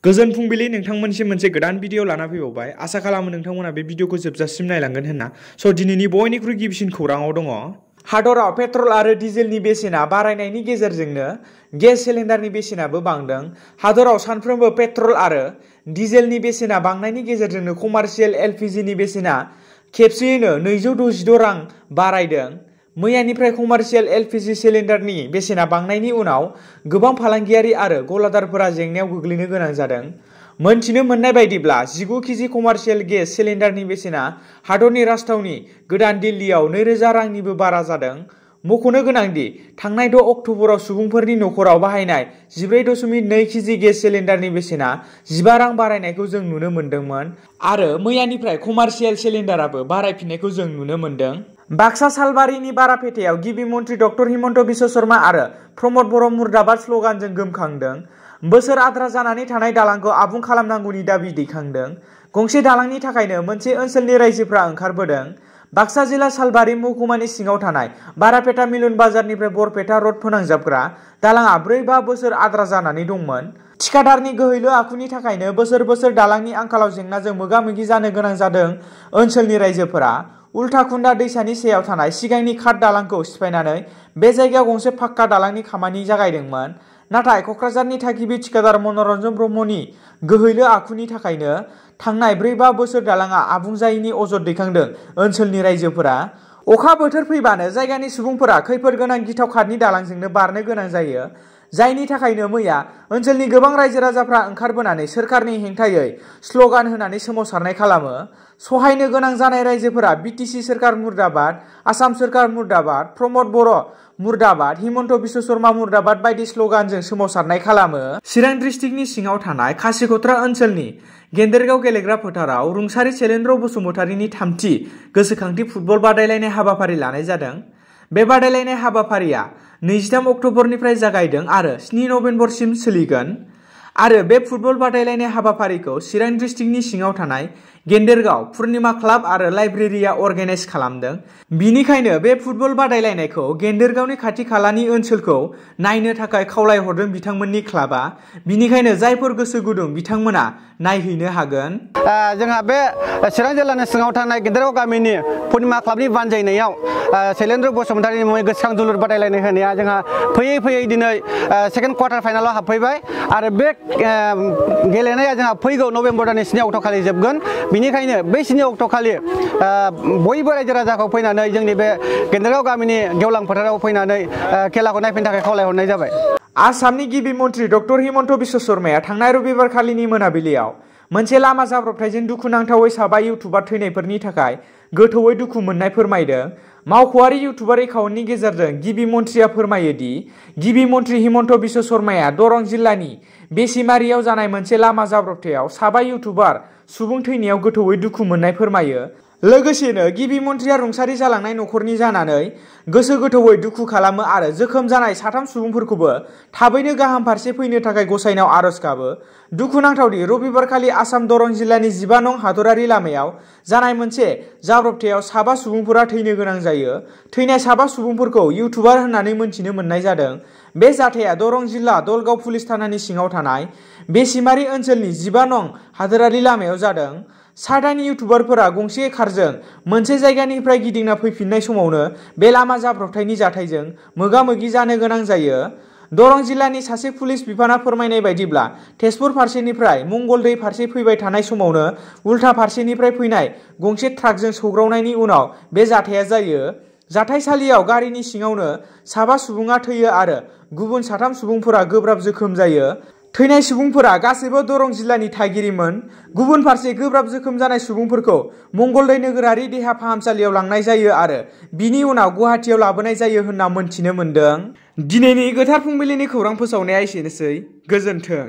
गोजोन फुंबिलि नोंथांमोनसिम मोनसे गोदान भिडिअ लाना फैबावबाय। आसा खालामो नोंथांमोना बे भिडिअखौ जोबजासिम नायलांगोन होनना। स' दिनैनि बयनिख्रुइ गिबिसिन खौराङाव दङ। हादराव पेट्रल आरो डिजेलनि बेसेना बारायनायनि गेजेरजोंनो गेस सिलिन्डारनि बेसेनाबो बांदों। हादराव सानफ्रोमबो पेट्रल आरो डिजेलनि बेसेना बांनायनि गेजेरजोंनो कमार्शियेल एलपिजिनि बेसेना खेबसेयैनो 266 रां बारायदों। मैयानिफ्राय कमार्शियेल एलपिजि सिलिन्डारनि बेसेना बांनायनि उनाव गोबां फालांगियारि आरो गलादारफोरा जेंनायाव गोग्लैनो गोनां जादों। मोनथिनो मोननाय बायदिब्ला 19 केजि कमार्शियेल गेस सिलिन्डारनि बेसेना हादरनि राजथावनि गोदान दिल्लीयाव 2000 रांनिबो बारा जादों। मख'नो गोनांदि थांनाय 6 अक्ट'बराव सुबुंफोरनि नखराव बाहायनाय 14.2 केजि गेस सिलिन्डारनि बेसेना 15 रां बारायनायखौ जों नुनो मोन्दोंमोन आरो मैयानिफ्राय कमार्शियेल सिलिन्डाराबो बारायफिननायखौ जों नुनो मोन्दों। बाक्सा सालबारिनि बारापेटायाव गिबि मन्थ्रि डक्टर हिमन्त बिश्व शर्मा आरो प्रमद बर' मुर्दाबाद स्ल'गानजों गोमखांदों। बोसोर आद्रा जानानै थानाय दालांखौ आबुं खालामनांगौनि दाबि दैखांदों। गंसे दालांनि थाखायनो मोनसे ओनसोलनि रायजोफ्रा ओंखारबोदों। बाक्सा जिल्ला सालबारि महकुमानि सिङाव थानाय बारापेटा मिलन बाजारनिफ्राय बरपेटा रड फोनांजाबग्रा दालांआ 4-5 बोसोर आद्रा जानानै दंमोन। थिकादारनि गोहैलो आखुनि थाखायनो बोसोर बोसोर दालांनि आंखालाव जेंनाजों मोगा-मोगि जानो गोनां जादों ओनसोलनि रायजोफोरा। उल्टाखुन्दा दैसानि सायाव थानाय सिगांनि काट दालांखौ सिफायनानै बे जायगायाव गंसे फाक्का दालांनि खामानि जागायदोंमोन। नाथाय क'क्राझारनि थागिबि थिकादार मनरन्जन ब्रह्मनि गोहैलो आखुनि थाखायनो थांनाय 4-5 बोसोर दालांआ आबुं जायैनि अजद दैखांदों ओनसोलनि रायजोफोरा। अखा बोथोर फैबानो जायगानि सुबुंफोरा खैफोद गोनां गिथाव काटनि दालांजोंनो बारनो गोनां जायो। जायनि थाखायनो मैया ओनसोलनि गोबां रायजो राजाफ्रा ओंखारबोनानै सोरखारनि हेंथायै स्ल'गान होनानै सोमावसारनाय खालामो। सहायनो गोनां जानाय रायजोफोरा बिटिसि सोरखार मुर्दाबाद, आसाम सोरखार मुर्दाबाद, प्रमद बर' मुर्दाबाद, हिमन्त बिश्व शर्मा मुर्दाबाद बायदि स्ल'गानजों सोमावसारनाय खालामो। चिरां डिस्ट्रिक्टनि सिङाव थानाय खासिक'त्रा ओनसोलनि गेदेरगाव गेलेग्रा फोथाराव रुंसारि शैलेन्द्र बसुमतारीनि 3थि गोसोखांथि फुटबल बादायलायनाय हाबाफारि लानाय जादों। बे बादायलायनाय हाबाफारिया 23 अक्ट'बरनिफ्राय जागायदों आरो 7 नबेम्बरसिम सोलिगोन आरो बे फुटबल बादायलायनाय हाबाफारिखौ चिरां डिस्ट्रिक्टनि सिङाव थानाय गेदेरगाव पुर्निमा क्लाब आरो लाइब्रेरिया अर्गेनाइज खालामदों। बिनिखायनो बे फुटबल बादायलायनायखौ गेदेरगावनि खाथि खालानि ओनसोलखौ नायनो थाखाय खावलायहरदों बिथांमोननि क्लाबा। बिनिखायनो जायफोर गोसो गुदुं बिथांमोना नायहैनो हागोन। जोंहा बे चिरां जिल्लानि सिङाव थानाय गेदेरगाव गामिनि पुर्निमा क्लाबनि बानजायनायाव शैलेन्द्र बसुमतारीनि मुङै गोसोखां जोलुर बादायलायनाय होनाया जोंहा फैयै दिनै सेकेन्ड क्वार्टार फाइनालाव हाबफैबाय आरो बे गेलेनाया जोंहा फैगौ नभेम्बर दाननि 7 अक्ट'खालि जोबगोन। बिनिखायनो बै 7 अक्ट'खालि बयबो रायजो राजाखौ फैनानै जोंनि बे गेदेरगाव गामिनि गेवलां फोथाराव फैनानै खेलाखौ नायफैनो थाखाय खावलायहरनाय जाबाय। आसामनि गिबि मन्थ्रि डक्टर हिमन्त बिश्व शर्माया थांनाय रबिबारखालिनि मोनाबिलियाव मोनसे लामा जाब्रबथायजों दुखुनांथावै साबा इउटुबार थैनायफोरनि थाखाय गोथौयै दुखु मोननाय फोरमायदों। मावख'आरि इउटुबार एकाउन्टनि गेजेरजों गिबि मन्थ्रिया फोरमायो दि गिबि मन्थ्रि हिमन्त बिश्व शर्माया दरं जिल्लानि बेसिमारियाव जानाय मोनसे लामा जाब्रबथायाव साबा इउटुबार सुबुं थैनायाव गोथौयै दुखु मोननाय फोरमायो। लोगोसेनो गिबि मन्थ्रिया रुंसारि जालांनाय नखरनि जानानै गोसो गोथौयै दुखु खालामो आरो जोखोम जानाय 3 सुबुंफोरखौबो थाबैनो गाहाम फारसे फैनो थाखाय गसाइनाव आरज गाबो। दुखुनांथावदि रबिबारखालि आसाम दरं जिल्लानि 15 नं हादरारि लामायाव जानाय मोनसे जाब्रबथायाव साबा सुबुंफोरा थैनो गोनां जायो। थैनाय साबा सुबुंफोरखौ इउटुबार होननानै मोनथिनो मोननाय जादों। बे जाथाया दरं जिल्ला दलगाव पुलिस थानानि सिङाव थानाय बेसिमारि ओनसोलनि 15 नं हादरारि लामायाव जादों। सादानि इउटुबारफोरा गंसे कारजों मोनसे जायगानिफ्राय गिदिंना फैफिननाय समावनो बे लामा जाब्रबथायनि जाथायजों मोगा-मोगि जानो गोनां जायो। दरं जिल्लानि सासे पुलिस बिफाना फोरमायनाय बायदिब्ला तेजपुर फारसेनिफ्राय मंगलदै फारसे फैबाय थानाय समावनो उल्था फारसेनिफ्राय फैनाय गंसे ट्राकजों सौग्रावनायनि उनाव बे जाथाया जायो। जाथायसालियाव गारिनि सिङावनो साबा सुबुङा थैयो आरो गुबुन 3 सुबुंफोरा गोब्राब जोखोम जायो। थैनाय सुबुंफोरा गासैबो दरं जिल्लानि थागिरिमोन। गुबुन फारसे गोब्राब जोखोम जानाय सुबुंफोरखौ मंगलदै नोगोरारि देहा फाहामसालियाव लांनाय जायो आरो बिनि उनाव गुवाहाटीयाव लाबोनाय जायो होनना मोनथिनो मोन्दों। दिनैनि गोथार फुंबिलिनि खौरां फोसावनाया एसेनोसै। गोजोन्थों।